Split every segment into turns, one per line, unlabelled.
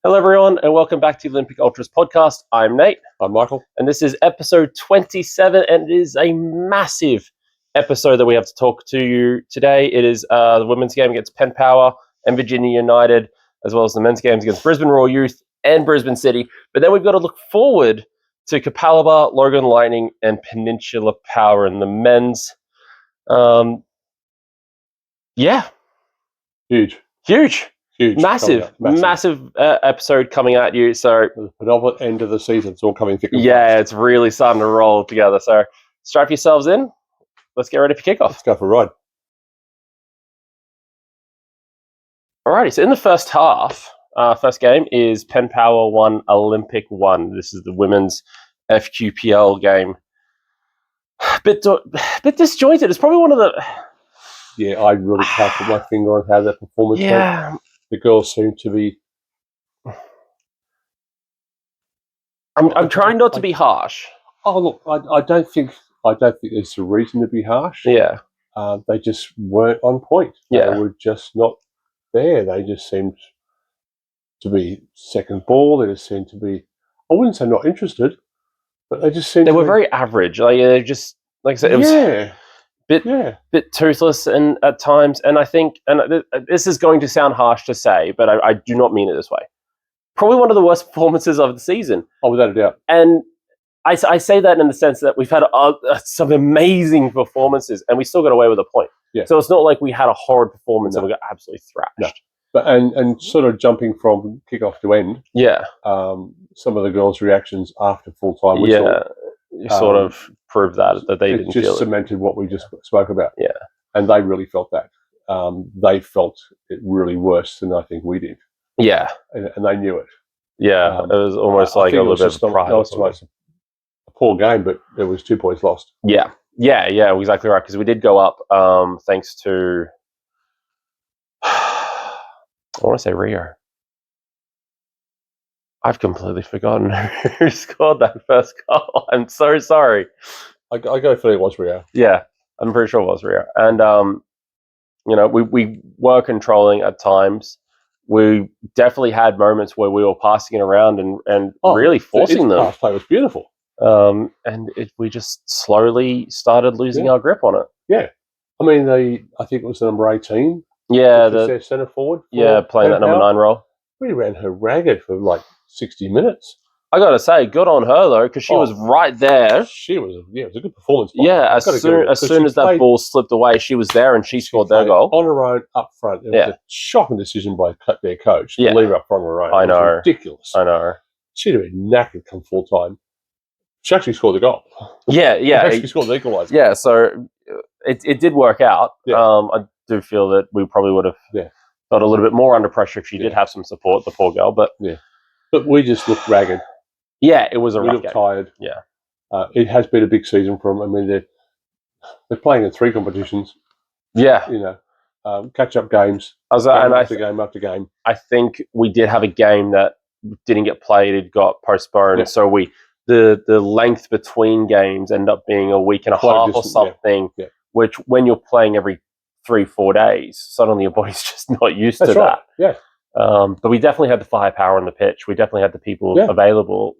Hello, everyone, and welcome back to the Olympic Ultras podcast. I'm Nate.
I'm Michael.
And this is episode 27, and it is a massive episode that we have to talk to you today. It is the women's game against Penn Power and Virginia United, as well as the men's games against Brisbane Royal Youth and Brisbane City. But then we've got to look forward to Capalaba, Logan Lightning, and Peninsula Power in the men's. Huge. Massive episode coming at you. So
the penultimate end of the season, it's all coming thick and
fast.
fast.
It's really starting to roll together. So strap yourselves in. Let's get ready for kickoff.
Let's go for a ride.
Alrighty, so in the first half, first game is Penn Power 1, Olympic 1. This is the women's FQPL game. Bit disjointed. It's probably one of the...
Yeah, I really can't put my finger on how that performance went. The girls seem to be...
I'm trying not to be harsh.
Oh, look, I don't think there's a reason to be harsh.
Yeah.
They just weren't on point.
Yeah.
They were just not there. They just seemed to be second ball. They just seemed to be... I wouldn't say not interested, but they just seemed
They were very average. Like, they just... Like I said, it was... Bit toothless and at times, and I think, and this is going to sound harsh to say, but I do not mean it this way. Probably one of the worst performances of the season.
Oh, without a doubt.
And I say that in the sense that we've had some amazing performances, and we still got away with a point.
Yeah.
So it's not like we had a horrid performance and we got absolutely thrashed.
No. But and sort of jumping from kickoff to end.
Yeah.
Some of the girls' reactions after full time whistle.
Yeah. You sort of proved that they didn't feel it.
It just cemented what we just spoke about.
Yeah.
And they really felt that. They felt it really worse than I think we did.
Yeah.
And they knew it.
Yeah. It was almost like a little bit of pride.
It was a poor game, but there was 2 points lost.
Yeah. Yeah, exactly right. Because we did go up thanks to, I want to say Rio. I've completely forgotten who scored that first goal. I'm so sorry.
I go for it was Rio.
Yeah, I'm pretty sure it was Rio. And, we were controlling at times. We definitely had moments where we were passing it around and really forcing them.
Pass play was beautiful.
We just slowly started losing our grip on it.
Yeah. I mean, I think it was the number 18.
Yeah.
Their centre forward.
Playing that number 9 role.
We ran her ragged for like 60 minutes.
I got to say, good on her, though, because she was right there.
It was a good performance.
Yeah, as soon as that ball slipped away, she was there and she scored their goal.
On her own, up front. It was a shocking decision by their coach to leave her up front on her own.
I know.
Ridiculous.
I know.
She'd have been knackered come full time. She actually scored the goal.
Yeah.
She actually scored the equaliser.
Yeah, so it did work out. Yeah. I do feel that we probably would have got a little bit more under pressure if she did have some support, the poor girl. But
But we just looked ragged.
Yeah, it was a rough game.
We looked tired.
Yeah.
It has been a big season for them. I mean, they're playing in 3 competitions.
Yeah.
Catch-up games. Game after game.
I think we did have a game that didn't get played. It got postponed. Yeah. So the length between games ended up being a week and a half or something, which when you're playing every 3-4 days, suddenly your body's just not used to that.
Yeah.
But we definitely had the firepower on the pitch. We definitely had the people available.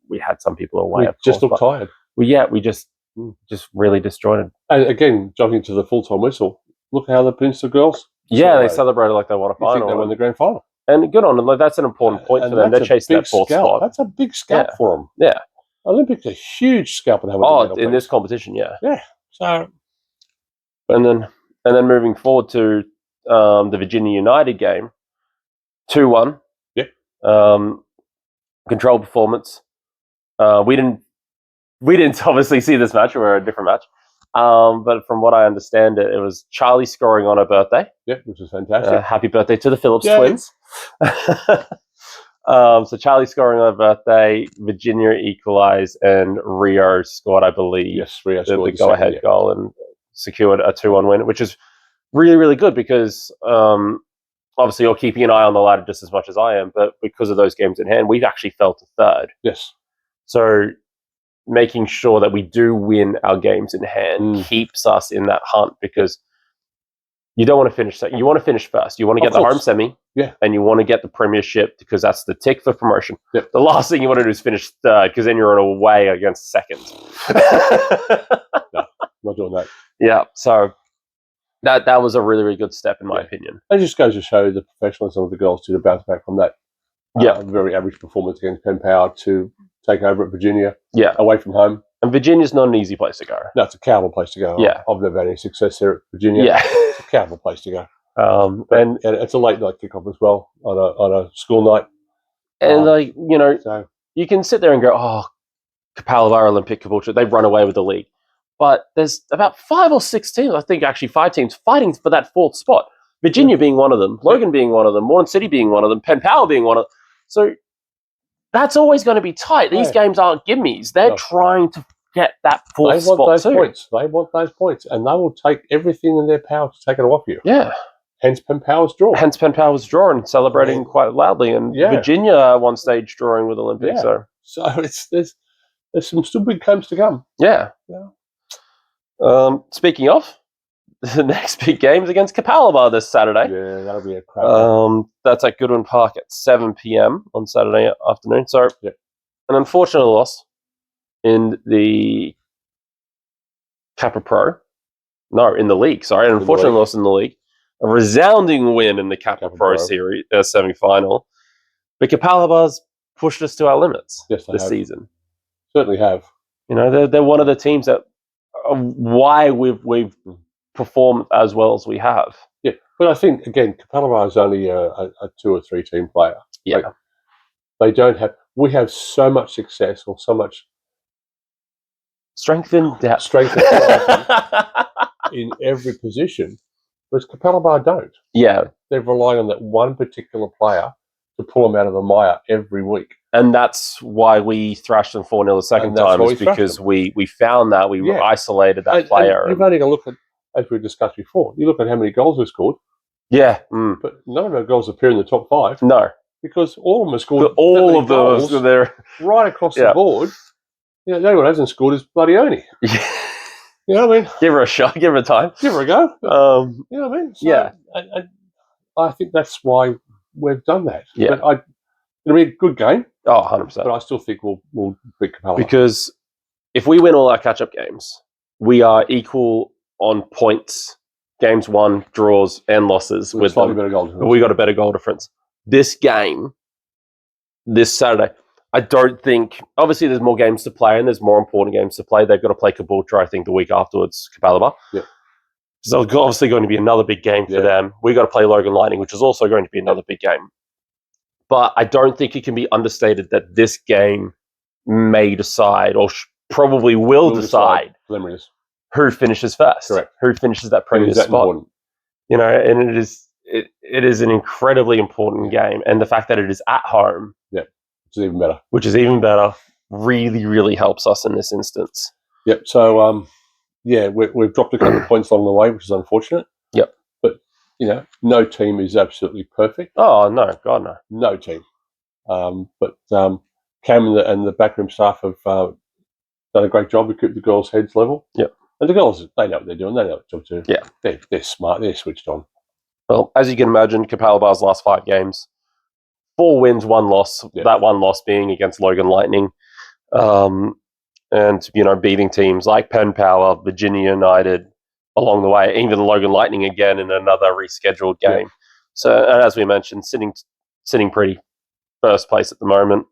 We had some people away.
We just looked tired.
We just really disjointed.
And again, jumping to the full-time whistle, look how the Peninsula girls.
They celebrated like they won a final.
You think they won the grand final.
And good on them. Like, that's an important point for them. They're chasing that 4th spot.
That's a big scalp for them.
Yeah.
Olympics a huge scalp
in this competition, yeah.
Yeah. So,
and then moving forward to the Virginia United game. 2-1.
Yeah.
Control performance. We didn't obviously see this match. We were a different match. But from what I understand, it was Charlie scoring on her birthday.
Yeah, which was fantastic.
Happy birthday to the Phillips twins. So Charlie scoring on her birthday, Virginia equalised, and Rio scored, I believe,
Rio scored
the go-ahead goal and secured a 2-1 win, which is really, really good because obviously you're keeping an eye on the ladder just as much as I am, but because of those games in hand, we've actually fell to 3rd.
Yes.
So making sure that we do win our games in hand keeps us in that hunt because You don't want to finish second. You want to finish first. You want to get the home semi.
Yeah.
And you want to get the premiership because that's the tick for promotion.
Yep.
The last thing you want to do is finish third because then you're on a way against second.
No, not doing that.
Yeah. So that was a really, really good step in my opinion.
It just goes to show the professionalism of the girls to bounce back from that very average performance against Penn Power to take over at Virginia.
Yeah.
Away from home.
And Virginia's not an easy place to go.
No, it's a cowboy place to go.
Yeah.
I've never had any success there at Virginia.
Yeah.
It's a cowboy place to go.
And
it's a late night kickoff as well on a school night.
And you can sit there and go, oh, Kapalaba, Olympic, Caboolture, they've run away with the league. But there's about 5 or 6 teams, I think actually 5 teams, fighting for that 4th spot. Virginia being one of them, Logan being one of them, Moreton City being one of them, Penn Power being one of them. So that's always going to be tight. These games aren't gimmies. They're trying to get that 4th spot
those points. They want those points. And they will take everything in their power to take it off you.
Yeah.
Hence Penn Power's draw.
Hence Penn Power's draw and celebrating quite loudly. And Virginia one stage drawing with Olympics.
Yeah. So there's some still big games to come.
Yeah. Speaking of, the next big game is against Kapalaba this Saturday.
Yeah, that'll be a crap.
That's at Goodwin Park at 7 p.m. on Saturday afternoon. So an unfortunate loss in the Kappa Pro. No, in the league. Sorry, an unfortunate loss in the league. A resounding win in the Kappa Pro series semi-final. But Kapalaba's pushed us to our limits this season.
Certainly have.
You know, they're one of the teams that why we've performed as well as we have.
Yeah, but I think again, Kapalaba is only a 2 or 3 team player.
Yeah,
they don't have. We have so much success or so much
strength and depth,
in every position, whereas Kapalaba don't.
Yeah,
they're relying on that one particular player to pull them out of the mire every week.
And that's why we thrashed them 4-0 the second time, is because we found that we isolated that player.
And you've only got to look at, as we discussed before, you look at how many goals we scored.
Yeah.
But none of our goals appear in the top 5.
No.
Because all of them have scored
all of those
right across the board. You know, the only one who hasn't scored is bloody Oni.
Yeah.
You know what I mean?
Give her a shot, give her a time.
Give her a go.
You know
what I mean? So, I think that's why we've done that.
Yeah.
But it'll be a good game.
Oh, 100%.
But I still think we'll beat Kapalaba.
Because if we win all our catch-up games, we are equal on points, games won, draws, and losses with them.
Better goal difference.
We got a better goal difference. This game, this Saturday, I don't think... Obviously, there's more games to play, and there's more important games to play. They've got to play Caboolture, I think, the week afterwards, Kapalaba.
Yeah.
So it's obviously going to be another big game for them. We got to play Logan Lightning, which is also going to be another big game. But I don't think it can be understated that this game may decide, or probably will decide who finishes first.
Correct.
Who finishes that premier spot. Important. You know, and it is an incredibly important game. And the fact that it is at home,
which is even better,
really, really helps us in this instance.
Yep. So, we've dropped a couple of points along the way, which is unfortunate.
Yep.
But, you know, no team is absolutely perfect.
Oh, no. God, no.
No team. But Cam and the backroom staff have done a great job to keep the girls' heads level.
Yep.
And the girls, they know what they're doing. They know what to do.
Yeah.
They're smart. They're switched on.
Well, as you can imagine, Kapalaba's last 5 games, 4 wins, 1 loss. Yep. That 1 loss being against Logan Lightning. And, you know, beating teams like Penn Power, Virginia United along the way, even Logan Lightning again in another rescheduled game. Yeah. So, and as we mentioned, sitting pretty first place at the moment.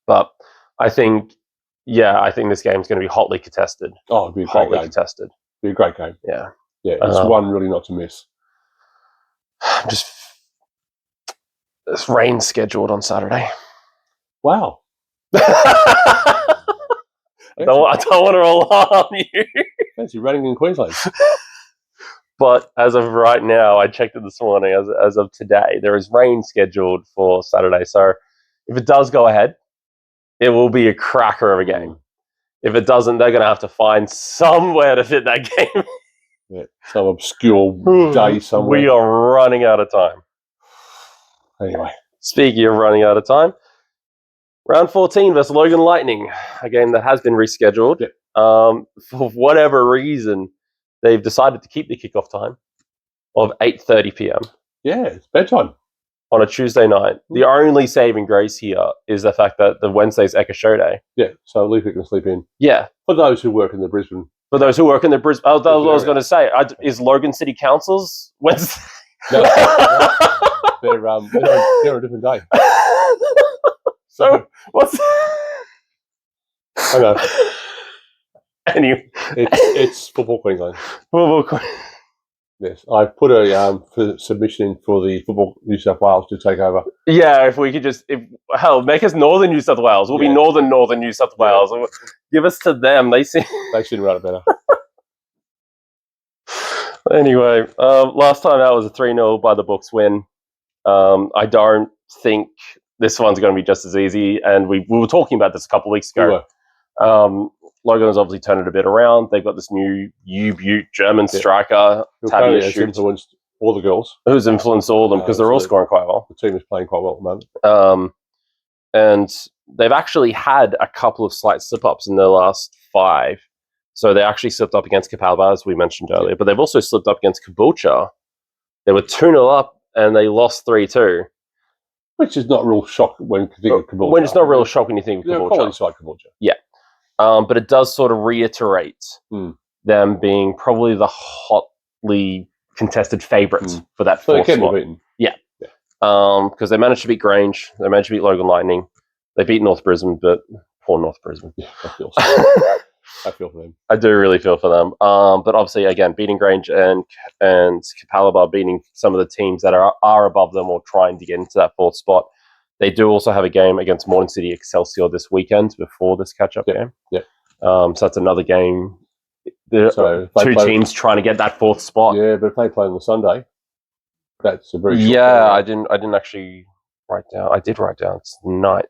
But I think this game is going to be hotly contested.
Oh, it'd be a great game.
Contested.
It'd be a great game.
Yeah.
Yeah, it's one really not to miss.
Just this rain scheduled on Saturday.
Wow.
I don't want to alarm you.
Fancy raining in Queensland.
But as of right now, I checked it this morning, as of today, there is rain scheduled for Saturday. So if it does go ahead, it will be a cracker of a game. If it doesn't, they're going to have to find somewhere to fit that game.
Yeah, some obscure day somewhere.
We are running out of time.
Anyway.
Speaking of running out of time, round 14 versus Logan Lightning, a game that has been rescheduled.
Yeah.
For whatever reason, they've decided to keep the kickoff time of 8:30 p.m.
Yeah, it's bedtime.
on a Tuesday night. The only saving grace here is the fact that the Wednesday's Eka Show Day.
Yeah, so at least we can sleep in.
Yeah.
For those who work in the Brisbane.
For those who work in the Brisbane. Oh, that was what I was going to say. Is Logan City Council's Wednesday?
No, they're a different day.
So, what's...
I know.
Anyway.
It's Football Queensland.
Football Queensland.
Yes, I've put a submission in for the Football New South Wales to take over.
Yeah, if we could just, make us Northern New South Wales. We'll be Northern New South Wales. Give us to them. They should
run it better.
Anyway, last time out was a 3-0 by the books win. I don't think this one's going to be just as easy. And we were talking about this a couple of weeks ago. Logan has obviously turned it a bit around. They've got this new U-Butte German striker,
Tavia has influenced all the girls.
Who's influenced all of them because they're all scoring quite well.
The team is playing quite well at the
moment. And they've actually had a couple of slight slip-ups in their last 5. So they actually slipped up against Capalaba, as we mentioned earlier, but they've also slipped up against Caboolture. They were 2-0 up and they lost 3-2.
Which is not a real shock when you think of Caboolture.
When it's not a real shock when you think of Caboolture.
Quality side Caboolture.
Yeah. But it does sort of reiterate them being probably the hotly contested favourites for that fourth spot. Yeah. Because they managed to beat Grange, they managed to beat Logan Lightning, they beat North Brisbane, but poor North Brisbane.
Yeah, I feel for them.
I do really feel for them. But obviously, again, beating Grange and Capalaba, beating some of the teams that are above them or trying to get into that fourth spot. They do also have a game against Morning City Excelsior this weekend before this catch-up game.
Yeah.
So that's another game. So two teams trying to get that fourth spot.
Yeah, but if they play on the Sunday, that's a very short
turnaround. I didn't actually write down. I did write down. It's the 9th.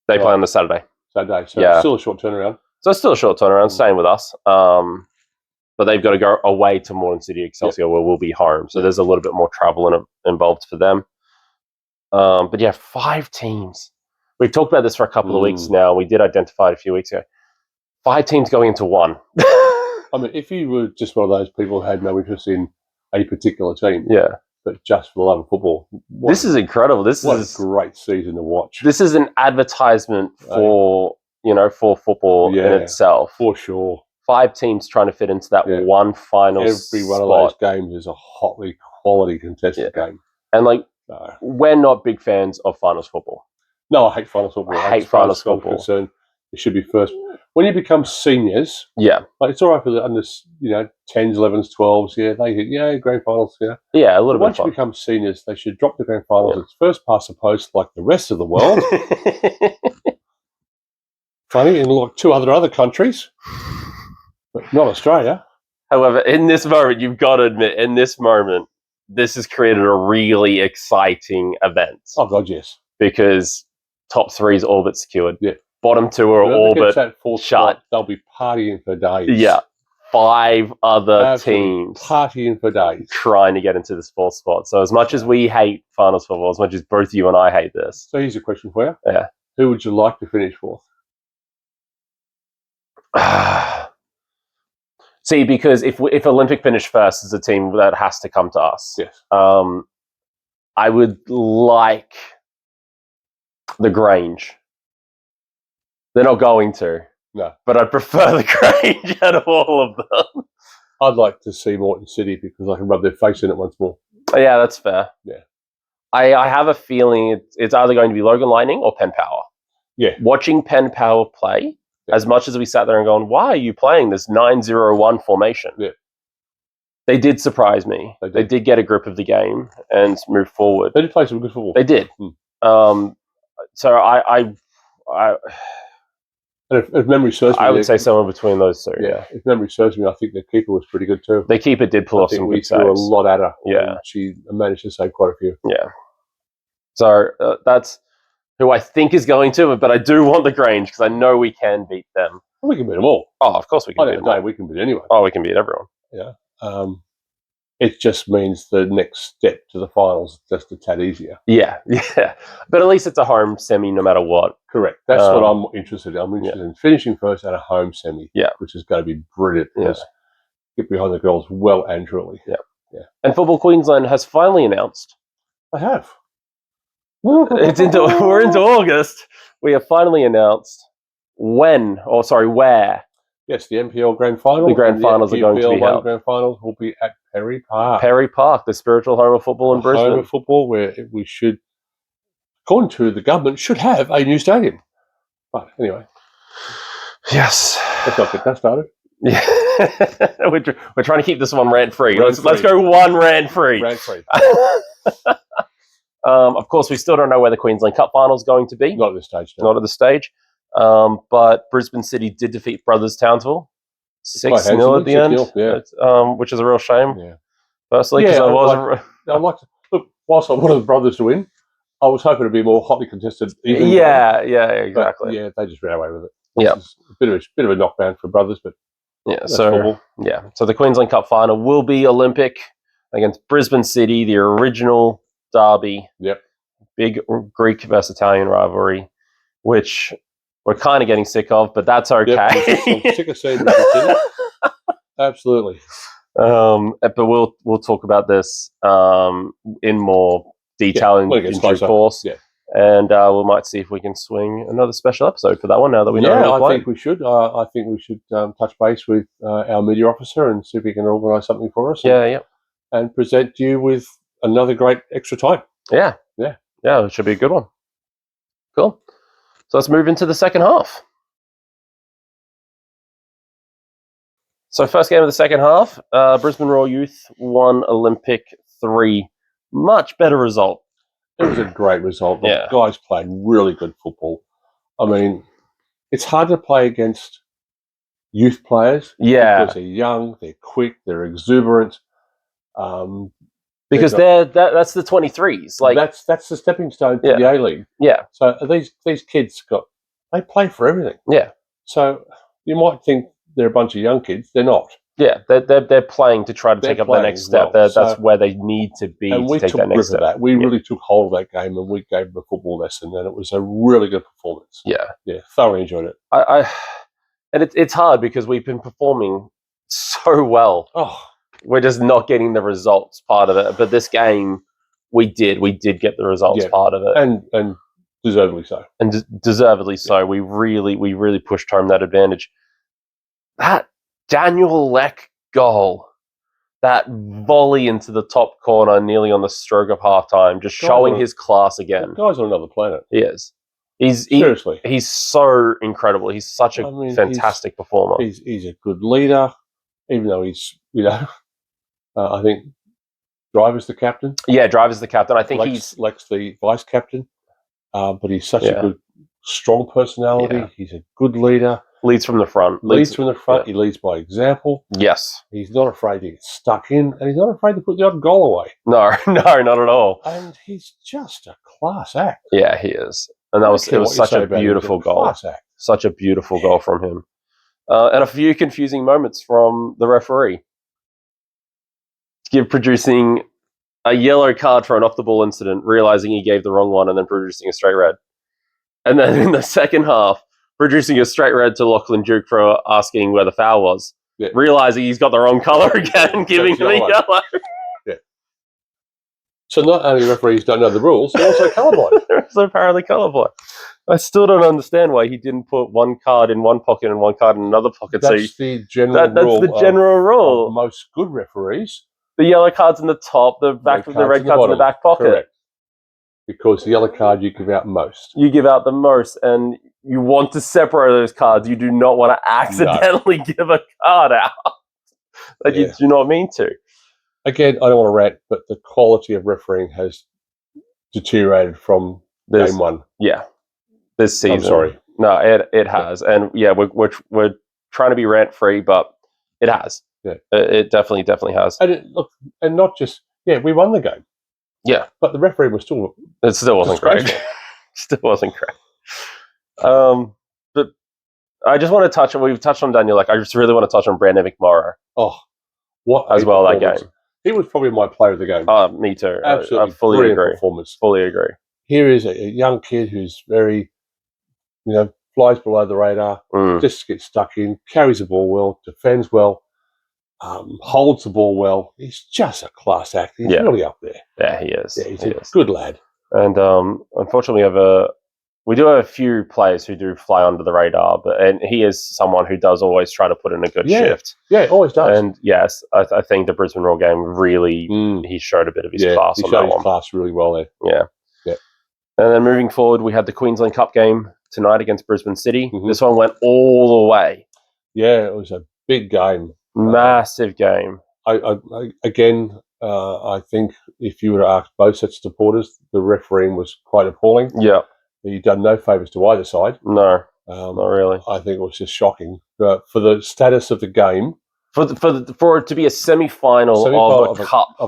They play on the Saturday.
So it's still a short turnaround.
So it's still a short turnaround. Same with us. But they've got to go away to Morning City Excelsior where we'll be home. So there's a little bit more travel involved for them. But yeah, 5 teams. We've talked about this for a couple of weeks now. We did identify it a few weeks ago. 5 teams going into 1.
I mean, if you were just one of those people who had no interest in a particular team, but just for the love of football,
this is incredible. This
is a great season to watch.
This is an advertisement for for football in itself,
for sure. 5
teams trying to fit into that one final spot.
Every one of those games is a hotly quality contested game,
and we're not big fans of finals football.
No, I hate finals football.
I hate finals football.
Concerned, it should be first. When you become seniors, it's all right for the under, 10s, 11s, 12s. Yeah, they hit grand finals. Yeah,
a little bit.
Once you become seniors, they should drop the grand finals. It's first past the post, like the rest of the world. Funny in like 2 other countries, but not Australia.
However, in this moment, you've got to admit, this has created a really exciting event.
Oh God, yes.
Because top 3 is all but secured.
Yeah.
Bottom 2 are all but shut.
Spot, they'll be partying for days.
Yeah. 5 other teams
partying for days,
trying to get into this 4th spot. So as much as we hate finals football, as much as both you and I hate this.
So here's a question for you.
Yeah.
Who would you like to finish 4th?
See, because if Olympic finish first, is a team that has to come to us.
Yes.
I would like the Grange. They're not going to.
No.
But I'd prefer the Grange out of all of them.
I'd like to see Morton City because I can rub their face in it once more.
Yeah, that's fair.
Yeah.
I have a feeling it's either going to be Logan Lightning or Penn Power.
Yeah.
Watching Penn Power play, as much as we sat there and going, why are you playing this 9-0-1 formation?
Yeah.
They did surprise me. They did get a grip of the game and move forward.
They did play some good football.
They did. So
and if memory serves me,
I would say somewhere between those 2.
Yeah. If memory serves me, I think the keeper was pretty good too.
The keeper did pull off some good saves.
We threw a lot at her.
Yeah.
She managed to save quite a few.
Yeah. So that's who I think is going to, but I do want the Grange because I know we can beat them.
We can beat them all.
Oh, of course we can beat them all.
We can beat anyone.
Oh, we can beat everyone.
Yeah. It just means the next step to the finals is just a tad easier.
Yeah. But at least it's a home semi no matter what.
Correct. That's what I'm interested in. I'm interested in finishing first at a home semi, which is going to be brilliant because get behind the girls well and truly.
Yeah. And Football Queensland has finally announced.
They have.
We're into August. We have finally announced where.
Yes, the NPL Grand Final.
The Grand Finals are going to be held.
Grand Finals will be at Perry Park.
Perry Park, the spiritual home of football in Brisbane.
Home of football, where we should, according to the government, should have a new stadium. But anyway.
Yes. Let's
not get that started.
Yeah. we're trying to keep this one rant-free. Let's go one rant-free.
Rant-free.
Of course, we still don't know where the Queensland Cup final is going to be.
Not at this stage. No.
Not at this stage. But Brisbane City did defeat Brothers Townsville 6-0 at the end, which is a real shame.
Yeah.
Personally, because
I'd like to look. Whilst I wanted the Brothers to win, I was hoping to be more hotly contested.
Yeah, exactly.
But, yeah, they just ran away with it.
Yeah,
a bit of a knockdown for Brothers, but
so the Queensland Cup final will be Olympic against Brisbane City, the original derby.
Yep.
Big Greek versus Italian rivalry, which we're kind of getting sick of, but that's okay.
Yep, I'm sick of seeing this. Absolutely.
But we'll talk about this in more detail in due course.
Yeah.
And we might see if we can swing another special episode for that one now that we know
who I think we should. I think we should touch base with our media officer and see if he can organise something for us. And present you with another great extra time.
Yeah, it should be a good one. Cool. So let's move into the second half. So first game of the second half, Brisbane Royal Youth 1, Olympic 3. Much better result.
It was a great result. The guys played really good football. I mean, it's hard to play against youth players.
Yeah.
Because they're young, they're quick, they're exuberant.
Because that's the 23s. Like
that's the stepping stone to the A-League.
Yeah.
So these kids they play for everything.
Yeah.
So you might think they're a bunch of young kids. They're not.
Yeah, they're playing to try to take up their next step. That's where they need to be
and
to take that next step.
That. We really took hold of that game and we gave them a football lesson, and it was a really good performance.
Yeah,
thoroughly enjoyed it.
And it's hard because we've been performing so well.
Oh,
we're just not getting the results part of it. But this game, we did get the results part of it,
and deservedly so.
And deservedly so. We really pushed home that advantage. That Daniel Leck goal, that volley into the top corner nearly on the stroke of halftime, just showing his class again.
The guy's on another planet.
He is.
Seriously.
He's so incredible. He's such a fantastic performer.
He's a good leader, even though he's, I think Driver's the captain.
Yeah, Driver's the captain. I think
Lex the vice captain. But he's such a good, strong personality. Yeah. He's a good leader.
Leads from the front.
Leads from the front. Yeah. He leads by example.
Yes.
He's not afraid to get stuck in, and he's not afraid to put the odd goal away.
No, not at all.
And he's just a class act.
Yeah, he is. And it was such a beautiful goal. Such a beautiful goal from him. And a few confusing moments from the referee. Producing a yellow card for an off-the-ball incident, realising he gave the wrong one, and then producing a straight red. And then in the second half, producing a straight red to Lachlan Duke for asking where the foul was, realising he's got the wrong colour again, giving him a yellow.
Yeah. So not only referees don't know the rules, they're also colourblind.
They're also apparently colourblind. I still don't understand why he didn't put one card in one pocket and one card in another pocket.
That's the general rule.
That's the general rule.
Of most good referees.
The yellow card's in the top, the red card's in the back pocket.
Correct. Because the yellow card you give out most.
You give out the most, and you want to separate those cards. You do not want to accidentally give a card out. You do not mean to.
Again, I don't want to rant, but the quality of refereeing has deteriorated from game one.
Yeah, this season.
I'm sorry.
No, it has, and we're trying to be rant free, but it has.
Yeah,
it definitely has.
And not just we won the game.
Yeah,
but the referee was still.
It still wasn't great. Still wasn't great. But I just want to touch on. We've touched on Daniel. I just really want to touch on Brandon McMorrow.
Oh, what
as well that game.
He was probably my player of the game.
Me too.
Absolutely
I fully
brilliant
agree.
performance.
Fully agree.
Here is a young kid who's very, flies below the radar, just gets stuck in, carries the ball well, defends well, holds the ball well. He's just a class act. He's really up there.
Yeah, he is.
Yeah, he's a good lad.
And unfortunately, we do have a few players who do fly under the radar, and he is someone who does always try to put in a good shift.
Yeah, always does.
And yes, I think the Brisbane Roar game really, he showed a bit of his class on that one.
He showed his class really well there.
Yeah. And then moving forward, we had the Queensland Cup game tonight against Brisbane City. This one went all the way.
Yeah, it was a big game.
Massive game.
I think if you were to ask both sets of supporters, the refereeing was quite appalling.
Yeah.
He'd done no favours to either side.
No, not really.
I think it was just shocking. But for the status of the game...
For it to be a semi-final of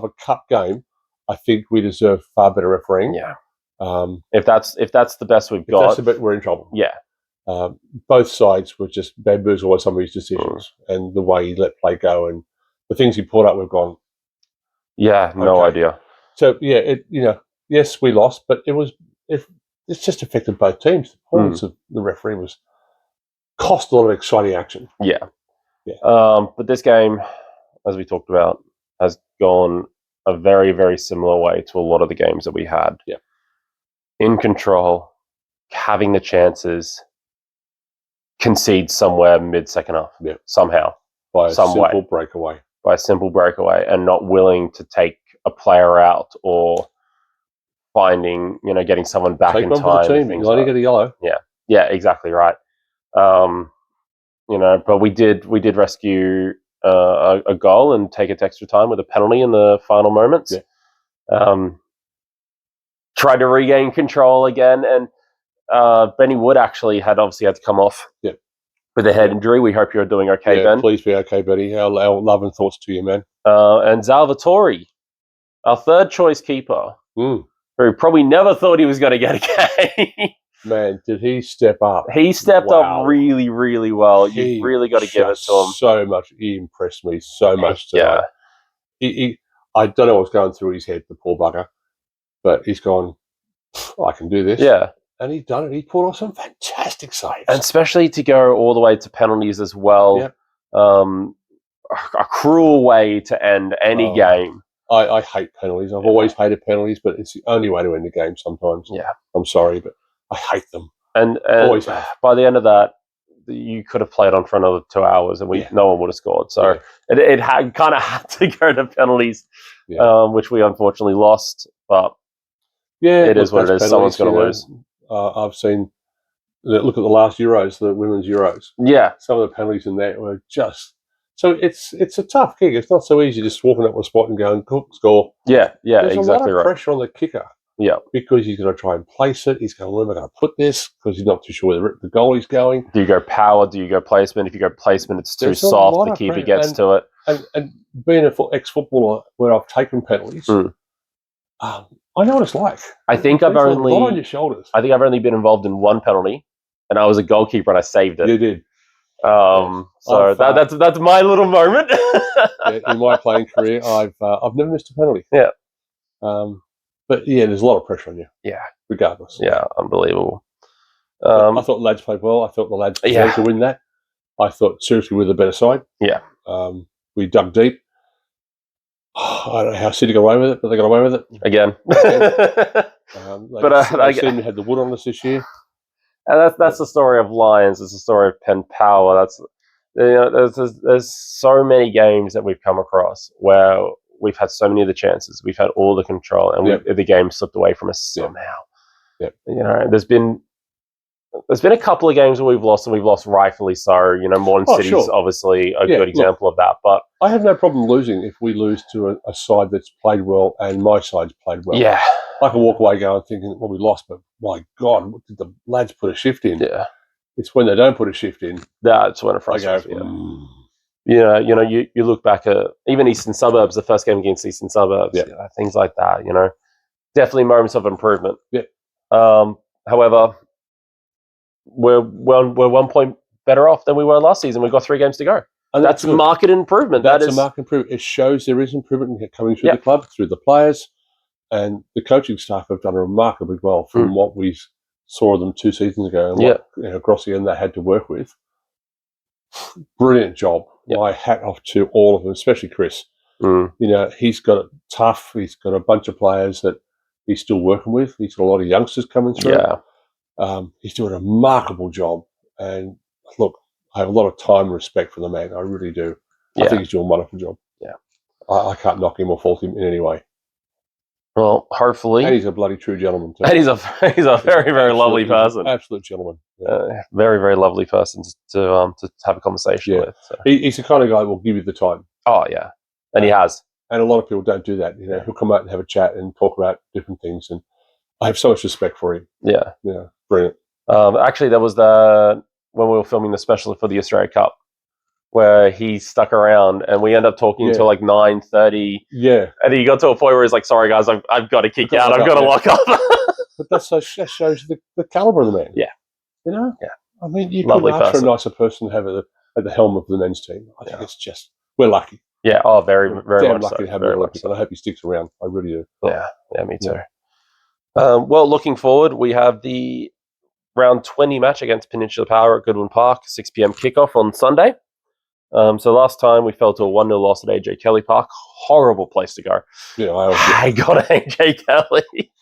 a cup game, I think we deserve far better refereeing.
Yeah. If that's the best we've got...
If that's the best, we're in trouble.
Yeah.
Both sides were just bamboozled by some of his decisions and the way he let play go and the things he pulled up, we've gone...
Yeah, no idea.
So, yeah, yes, we lost, but it's just affected both teams. The performance of the referee cost a lot of exciting action.
Yeah. But this game, as we talked about, has gone a very, very similar way to a lot of the games that we had.
Yeah.
In control, having the chances, concede somewhere mid-second half.
Yeah.
Somehow.
By a simple breakaway.
By a simple breakaway, and not willing to take a player out or getting someone back in time.
Take one for the team. You only get a yellow.
Yeah, exactly right. But we did rescue a goal and take it to extra time with a penalty in the final moments.
Yeah.
Tried to regain control again, and Benny Wood actually had to come off with a head injury. We hope you're doing okay, Ben.
Please be okay, Benny. Our love and thoughts to you, man.
And Salvatore, our third choice keeper, who probably never thought he was going to get a game.
Man, did he step up?
He stepped up really, really well. You've really got to give it to him.
So much. He impressed me so much tonight. Yeah. I don't know what's going through his head, the poor bugger, but he's gone, I can do this.
Yeah.
And he's done it. He pulled off some fantastic saves.
And especially to go all the way to penalties as well.
Yep.
A cruel way to end any game.
I hate penalties. I've always hated penalties, but it's the only way to end a game sometimes.
Yeah.
I'm sorry, but I hate them.
And
always have.
By the end of that, you could have played on for another 2 hours and no one would have scored. So it kind of had to go to penalties, which we unfortunately lost. But it is what it is. Someone's going to lose.
I've seen, look at the last Euros, the women's Euros.
Yeah.
Some of the penalties in there were just... So it's a tough kick. It's not so easy just walking up a spot and going, score.
Yeah,
There's
exactly
a lot of pressure on the kicker.
Yeah.
Because he's going to try and place it. He's going, where am I going to put this? Because he's not too sure where the goalie's going.
Do you go power? Do you go placement? If you go placement, it's too soft. The keeper gets to it.
And being an ex-footballer where I've taken penalties, I know what it's like.
I think I've only...
a lot on your shoulders.
I think I've only been involved in one penalty, and I was a goalkeeper and I saved it.
You did.
So that's my little moment.
In my playing career, I've never missed a penalty.
Yeah.
But there's a lot of pressure on you.
Yeah.
Regardless.
Yeah, unbelievable.
I thought the lads played well. I thought the lads deserved to win that. I thought seriously we're the better side.
Yeah.
We dug deep. I don't know how City got away with it, but they got away with it
again.
They seem to have the wood on us this year.
And that's the story of Lions. It's the story of Penn Power. That's there's so many games that we've come across where we've had so many of the chances, we've had all the control, and the game slipped away from us somehow.
Yep.
There's been a couple of games where we've lost, and we've lost rightfully so. Morton City's obviously a good example of that. But
I have no problem losing if we lose to a side that's played well and my side's played well.
Yeah.
I can walk away going thinking, well, we lost, but my God, what did the lads put a shift in?
Yeah.
It's when they don't put a shift in.
That's when it frustrates me. You look back at even Eastern Suburbs, the first game against Eastern Suburbs, things like that. Definitely moments of improvement.
Yeah.
However, we're 1 point better off than we were last season. We've got 3 games to go.
And
That's
good.
market improvement.
That's a market improvement. It shows there is improvement coming through the club, through the players, and the coaching staff have done remarkably well from what we saw them 2 seasons ago and what Grossi and they had to work with. Brilliant job. My hat off to all of them, especially Chris. He's got it tough. He's got a bunch of players that he's still working with. He's got a lot of youngsters coming through. He's doing a remarkable job. And look, I have a lot of time and respect for the man. I really do. I think he's doing a wonderful job. I can't knock him or fault him in any way.
Well, hopefully.
And he's a bloody true gentleman too.
And he's a very, very lovely person.
Absolute gentleman.
Very, very lovely person to have a conversation with. So.
He's the kind of guy who will give you the time.
Oh, yeah. And he has.
And a lot of people don't do that. He'll come out and have a chat and talk about different things. And I have so much respect for him. Yeah. Brilliant.
Actually, there was when we were filming the special for the Australia Cup, where he stuck around and we ended up talking until like 9:30. Yeah. And he got to a point where he's like, sorry guys, I've got to kick out. I've got to lock up.
But that shows the caliber of the man. Yeah. Yeah. I mean, you couldn't ask for a nicer person to have at the helm of the men's team. I think it's just, we're lucky.
Yeah. Oh, very, very
damn
much
lucky
so.
to have him in Olympics. And I hope he sticks around. I really do.
Yeah. Yeah, me too. Well, looking forward, we have the round 20 match against Peninsula Power at Goodwin Park, 6 p.m. kickoff on Sunday. So last time we fell to a 1-0 loss at AJ Kelly Park. Horrible place to go. Yeah, I got AJ Kelly.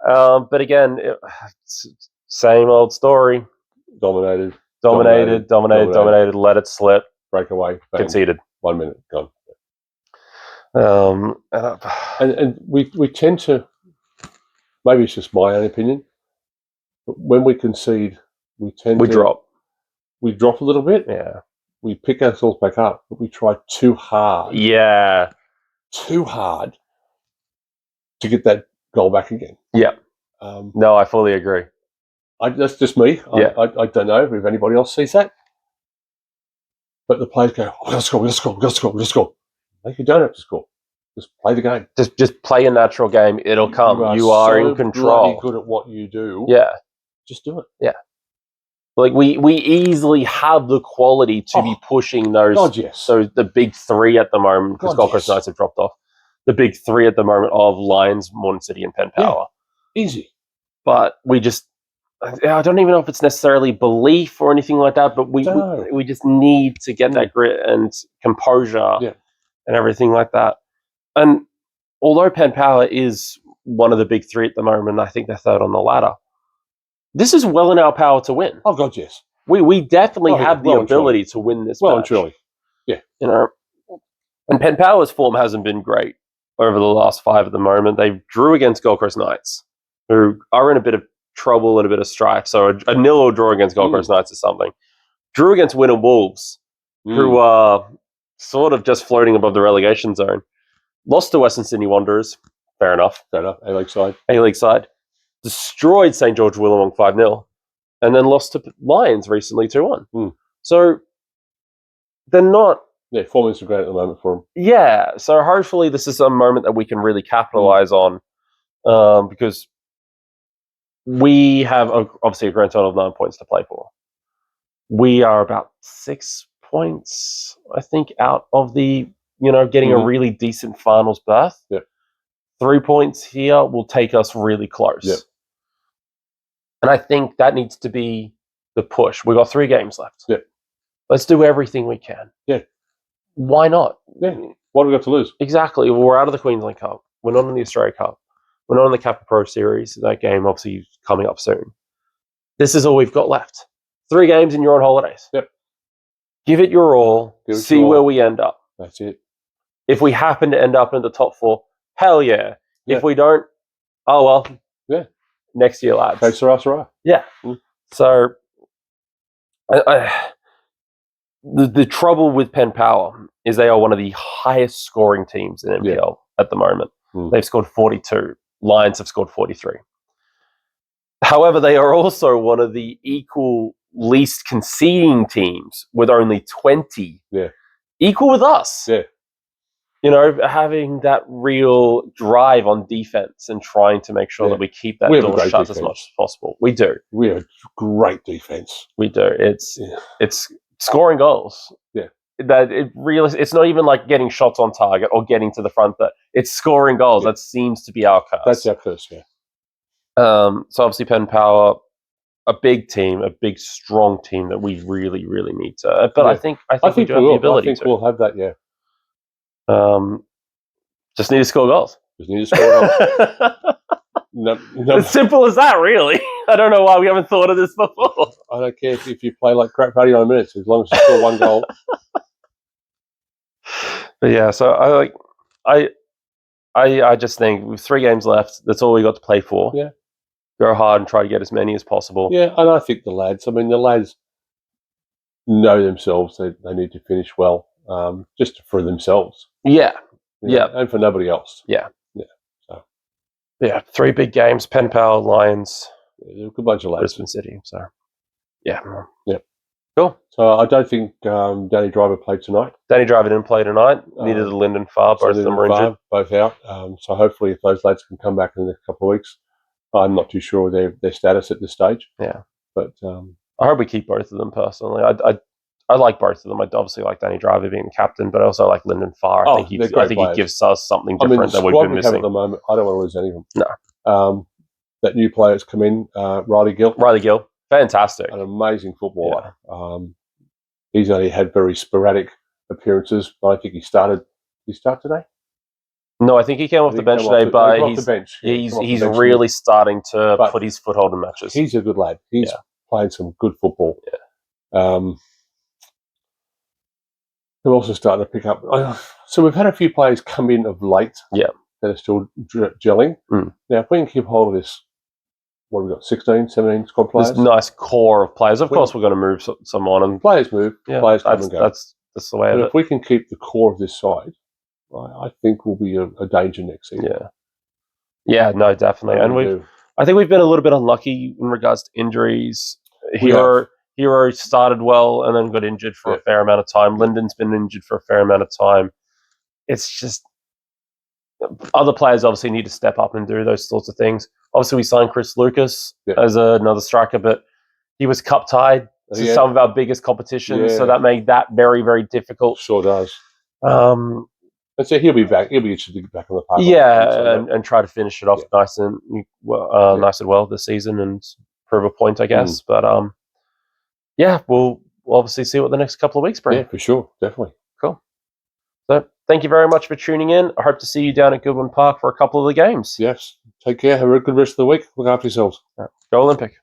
But again, same old story. Dominated. Let it slip.
Breakaway.
Conceded.
1 minute gone. And we tend to. Maybe it's just my own opinion. But when we concede, we drop. We drop a little bit. Yeah. We pick ourselves back up, but we try too hard. Yeah. Too hard to get that goal back again. Yeah.
No, I fully agree.
That's just me. Yeah. I don't know if anybody else sees that. But the players go, let's score. No, you don't have to score. Just play the game.
Just play a natural game. It'll come. You are in control.
You're good at what you do.
Yeah.
Just do it.
Yeah. Like we easily have the quality to be pushing those.
God, yes.
So the big three at the moment, because Gold Coast Knights have dropped off. The big three at the moment of Lions, Mourne City, and Penn Power.
Yeah. Easy.
But we just, I don't even know if it's necessarily belief or anything like that. But we just need to get that grit and composure and everything like that. And although Penn Power is one of the big three at the moment, I think they're third on the ladder. This is well in our power to win.
Oh, God, yes.
We definitely have the ability to win this match.
Well and truly. Yeah.
And Penn Power's form hasn't been great over the last 5 at the moment. They drew against Gold Coast Knights, who are in a bit of trouble and a bit of strife. So a 0-0 draw against Gold Coast Knights is something. Drew against Wynnum Wolves, who are sort of just floating above the relegation zone. Lost to Western Sydney Wanderers. Fair enough. A-League side. Destroyed St. George Willawong 5-0, and then lost to Lions recently 2-1. So they're not.
Yeah, form's great at the moment for them.
Yeah, so hopefully this is a moment that we can really capitalize on, because we have obviously a grand total of 9 points to play for. We are about 6 points, I think, out of the getting a really decent finals berth.
Yeah.
3 points here will take us really close. Yep. And I think that needs to be the push. We've got 3 games left.
Yep.
Let's do everything we can.
Yeah.
Why not?
Yeah. What have we got to lose?
Exactly. We're out of the Queensland Cup. We're not in the Australia Cup. We're not in the Kappa Pro Series. That game obviously is coming up soon. This is all we've got left. 3 games and you're on holidays.
Yep.
Give it your all. See where we end up.
That's it.
If we happen to end up in the top 4, hell yeah. If we don't, oh well.
Yeah.
Next year, lads.
Okay, Sarah.
Yeah. So, the trouble with Penn Power is they are one of the highest scoring teams in NPL at the moment. They've scored 42. Lions have scored 43. However, they are also one of the equal least conceding teams with only 20.
Yeah.
Equal with us.
Yeah.
Having that real drive on defense and trying to make sure that we keep that door shut as much as possible. We do.
We have great defense.
We do. It's scoring goals.
Yeah.
that it's not even like getting shots on target or getting to the front. That it's scoring goals.
Yeah.
That seems to be our curse.
That's our curse, yeah.
So obviously, Penn Power, a big team, a big strong team that we really, really need to. But
Yeah.
I think we do have the ability to.
We'll have that, yeah.
Just need to score goals.
Just need to score goals. No.
As simple as that, really. I don't know why we haven't thought of this before.
I don't care if you play like crap for 89 minutes, as long as you score one goal.
But yeah, so I just think with 3 games left, that's all we got to play for.
Yeah.
Go hard and try to get as many as possible.
Yeah, and I think the lads know themselves that they need to finish well, just for themselves.
Yeah.
Yeah. And for nobody else.
Yeah.
Yeah. So.
Yeah, 3 big games, Penn Power, Lions.
Yeah, they're a good bunch of lads.
Brisbane City, so yeah.
Yeah.
Cool.
So I don't think Danny Driver played tonight.
Danny Driver didn't play tonight. Neither did Lyndon Farr. Both of them were injured.
Both out. So hopefully if those lads can come back in the next couple of weeks. I'm not too sure their status at this stage.
Yeah.
But
I hope we keep both of them personally. I like both of them. I obviously like Danny Driver being captain, but I also like Lyndon Farr. I think he gives us something different that we've been missing.
At the moment, I don't want to lose any of them.
No.
That new player that's come in, Riley Gill.
Riley Gill, fantastic.
An amazing footballer. Yeah. He's only had very sporadic appearances, but I think he started. Did he start today?
No, I think he came off the bench today, but he's really starting to put his foothold in matches.
He's a good lad. He's playing some good football.
Yeah.
They're also starting to pick up. So we've had a few players come in of late.
Yeah.
That are still gelling.
Mm.
Now, if we can keep hold of this, what have we got, 16, 17 squad players?
This nice core of players. Of course, we're going to move some on. And
players move, players come and go.
That's the way of it.
If we can keep the core of this side, I think we'll be a danger next season.
Yeah. Yeah, no, definitely. And I think we've been a little bit unlucky in regards to injuries. Hero started well and then got injured for a fair amount of time. Lyndon's been injured for a fair amount of time. It's just other players obviously need to step up and do those sorts of things. Obviously, we signed Chris Lucas as another striker, but he was cup tied to some of our biggest competitions, so that made that very, very difficult.
Sure does. And so he'll be back. He'll be interested to get back on the park.
Yeah, and try to finish it off nice and well this season and prove a point, I guess. But we'll obviously see what the next couple of weeks bring.
Yeah, for sure, definitely.
Cool. So thank you very much for tuning in. I hope to see you down at Goodwin Park for a couple of the games.
Yes. Take care. Have a good rest of the week. Look after yourselves.
Go Olympic.